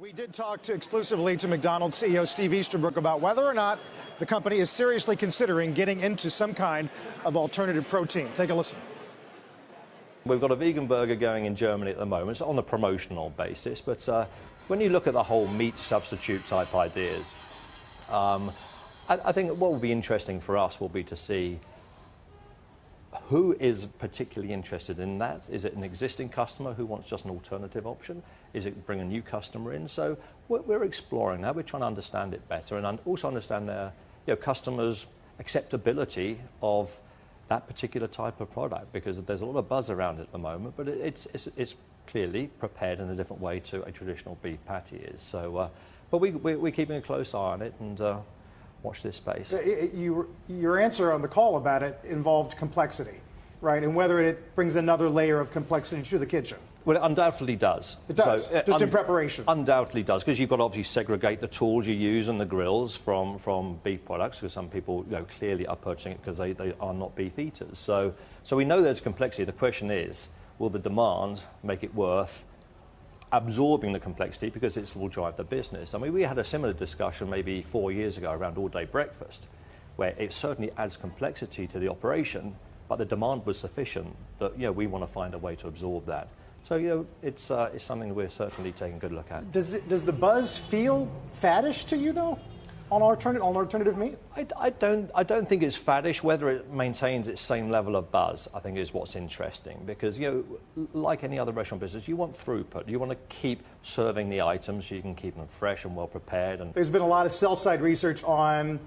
We did talk exclusively to McDonald's CEO Steve Easterbrook about whether or not the company is seriously considering getting into some kind of alternative protein. Take a listen. We've got a vegan burger going in Germany at the moment. It's on a promotional basis, but when you look at the whole meat substitute type ideas, I think what will be interesting for us will be to see who is particularly interested in that. Is it an existing customer who wants just an alternative option? Is it bring a new customer in? So we're exploring that. We're trying to understand it better and also understand their customers' acceptability of that particular type of product, because there's a lot of buzz around it at the moment, but it's clearly prepared in a different way to a traditional beef patty is. So, but we're keeping a close eye on it and watch this space. Your answer on the call about it involved complexity, right? And whether it brings another layer of complexity to the kitchen. Well, it undoubtedly does. It does, so, just in preparation. Undoubtedly does, because you've got to obviously segregate the tools you use and the grills from beef products, because some people clearly are purchasing it because they are not beef eaters. So we know there's complexity. The question is, will the demand make it worth absorbing the complexity, because it will drive the business? I mean, we had a similar discussion maybe 4 years ago around all-day breakfast, where it certainly adds complexity to the operation, but the demand was sufficient that we want to find a way to absorb that. So it's something we're certainly taking a good look at. Does the buzz feel faddish to you though, on alternative meat? I don't think it's faddish. Whether it maintains its same level of buzz, I think, is what's interesting, because like any other restaurant business, you want throughput. You want to keep serving the items so you can keep them fresh and well prepared. And there's been a lot of sell-side research on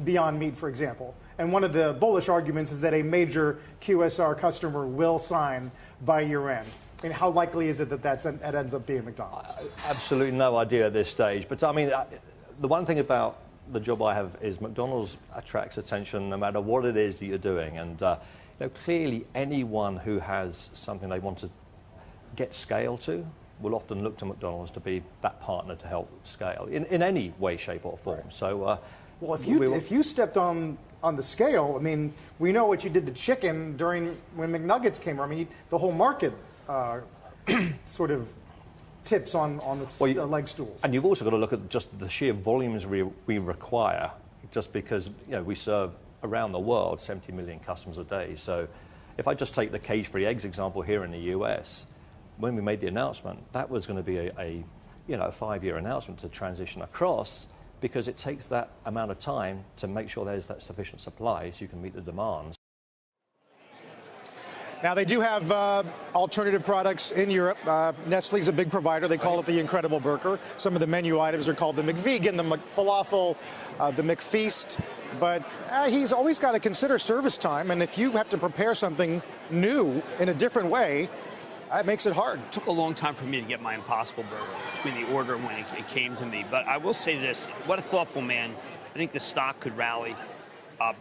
Beyond Meat, for example. And one of the bullish arguments is that a major QSR customer will sign by year-end. I mean, how likely is it that that ends up being McDonald's? Absolutely no idea at this stage. But I mean, the one thing about the job I have is McDonald's attracts attention no matter what it is that you're doing. And clearly anyone who has something they want to get scale to will often look to McDonald's to be that partner to help scale in any way, shape or form. So, well, if you stepped on the scale, I mean, we know what you did to chicken when McNuggets came around. I mean, the whole market sort of tips on its leg stools. And you've also got to look at just the sheer volumes we require, just because we serve around the world 70 million customers a day. So if I just take the cage-free eggs example here in the US, when we made the announcement, that was going to be a 5-year announcement to transition across, because it takes that amount of time to make sure there's that sufficient supply so you can meet the demands. Now, they do have alternative products in Europe. Nestle's a big provider. They call it the Incredible Burger. Some of the menu items are called the McVegan, the McFalafel, the McFeast. But he's always got to consider service time. And if you have to prepare something new in a different way, that makes it hard. It took a long time for me to get my Impossible Burger between the order when it came to me. But I will say this, what a thoughtful man. I think the stock could rally.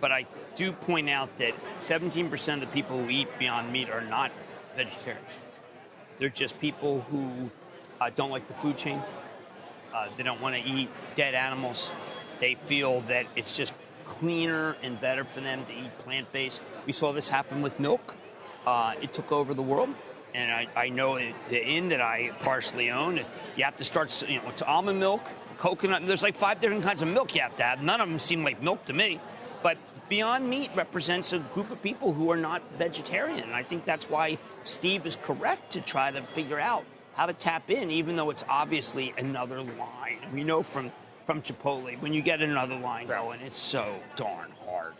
But I do point out that 17% of the people who eat Beyond Meat are not vegetarians. They're just people who don't like the food chain. They don't want to eat dead animals. They feel that it's just cleaner and better for them to eat plant-based. We saw this happen with milk. It took over the world. And I know the inn that I partially own, you have to start, it's almond milk, coconut. There's like 5 different kinds of milk you have to have. None of them seem like milk to me. But Beyond Meat represents a group of people who are not vegetarian. And I think that's why Steve is correct to try to figure out how to tap in, even though it's obviously another line. We know from Chipotle, when you get another line going, it's so darn hard.